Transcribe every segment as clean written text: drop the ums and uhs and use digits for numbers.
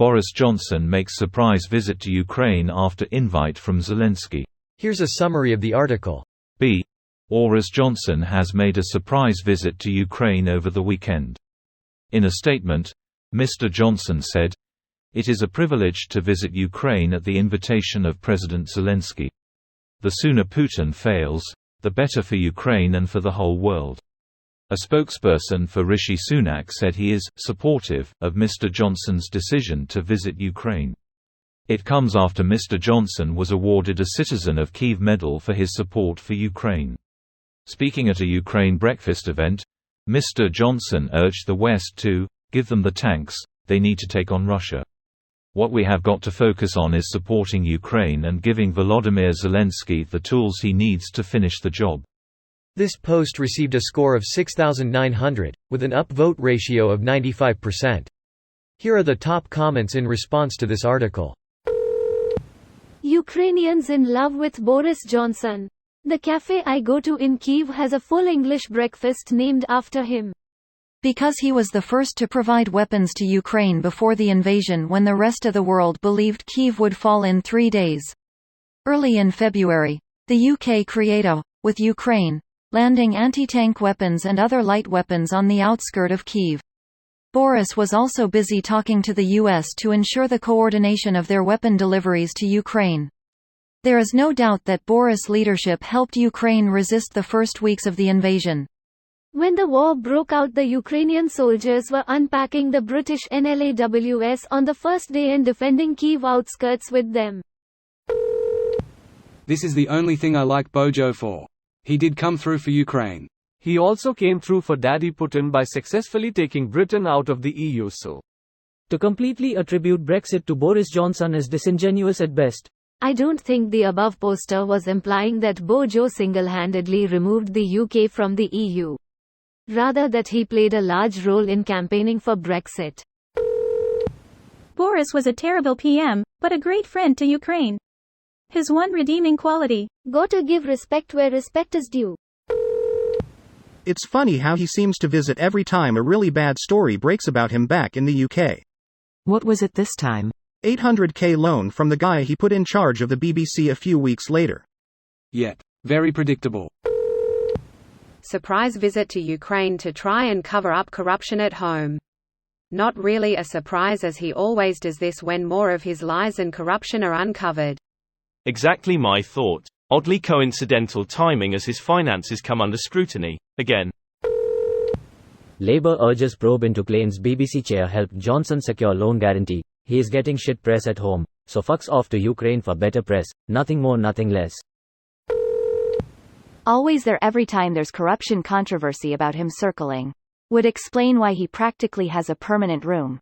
Boris Johnson makes surprise visit to Ukraine after invite from Zelensky. Here's a summary of the article. B. Boris Johnson has made a surprise visit to Ukraine over the weekend. In a statement, Mr. Johnson said, "It is a privilege to visit Ukraine at the invitation of President Zelensky. The sooner Putin fails, the better for Ukraine and for the whole world." A spokesperson for Rishi Sunak said he is supportive of Mr. Johnson's decision to visit Ukraine. It comes after Mr. Johnson was awarded a Citizen of Kyiv medal for his support for Ukraine. Speaking at a Ukraine breakfast event, Mr. Johnson urged the West to give them the tanks they need to take on Russia. "What we have got to focus on is supporting Ukraine and giving Volodymyr Zelensky the tools he needs to finish the job." This post received a score of 6,900, with an upvote ratio of 95%. Here are the top comments in response to this article. Ukrainians in love with Boris Johnson. The cafe I go to in Kyiv has a full English breakfast named after him. Because he was the first to provide weapons to Ukraine before the invasion when the rest of the world believed Kyiv would fall in 3 days. Early in February, the UK created with Ukraine, landing anti-tank weapons and other light weapons on the outskirts of Kyiv. Boris was also busy talking to the US to ensure the coordination of their weapon deliveries to Ukraine. There is no doubt that Boris' leadership helped Ukraine resist the first weeks of the invasion. When the war broke out, the Ukrainian soldiers were unpacking the British NLAWS on the first day and defending Kyiv outskirts with them. This is the only thing I like Bojo for. He did come through for Ukraine. He also came through for Daddy Putin by successfully taking Britain out of the EU. So, to completely attribute Brexit to Boris Johnson is disingenuous at best. I don't think the above poster was implying that Bojo single-handedly removed the UK from the EU. Rather that he played a large role in campaigning for Brexit. Boris was a terrible PM, but a great friend to Ukraine. His one redeeming quality: gotta give respect where respect is due. It's funny how he seems to visit every time a really bad story breaks about him back in the UK. What was it this time? $800K loan from the guy he put in charge of the BBC a few weeks later. Yet, very predictable. Surprise visit to Ukraine to try and cover up corruption at home. Not really a surprise, as he always does this when more of his lies and corruption are uncovered. exactly my thought. Oddly coincidental timing as his finances come under scrutiny, again. Labour urges probe into claims BBC chair helped Johnson secure loan guarantee. He is getting shit press at home, so fucks off to Ukraine for better press, nothing more nothing less. Always there every time there's corruption controversy about him circling. Would explain why he practically has a permanent room.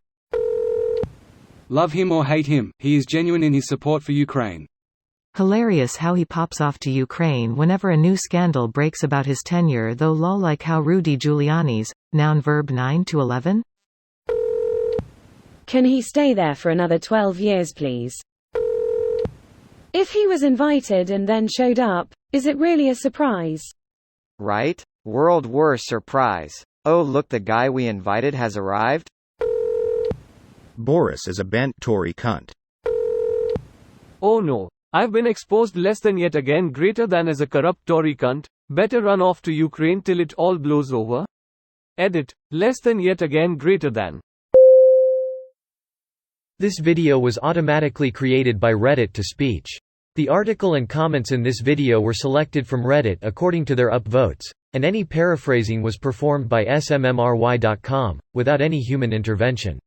Love him or hate him, he is genuine in his support for Ukraine. Hilarious how he pops off to Ukraine whenever a new scandal breaks about his tenure, though lol, like how Rudy Giuliani's, noun verb 9 to 11? Can he stay there for another 12 years please? If he was invited and then showed up, is it really a surprise? Right? World War surprise. Oh look, the guy we invited has arrived? Boris is a bent Tory cunt. Oh no, I've been exposed less than yet again greater than as a corrupt Tory cunt. Better run off to Ukraine till it all blows over. Edit, less than yet again greater than. This video was automatically created by Reddit to speech. The article and comments in this video were selected from Reddit according to their upvotes, and any paraphrasing was performed by smmry.com, without any human intervention.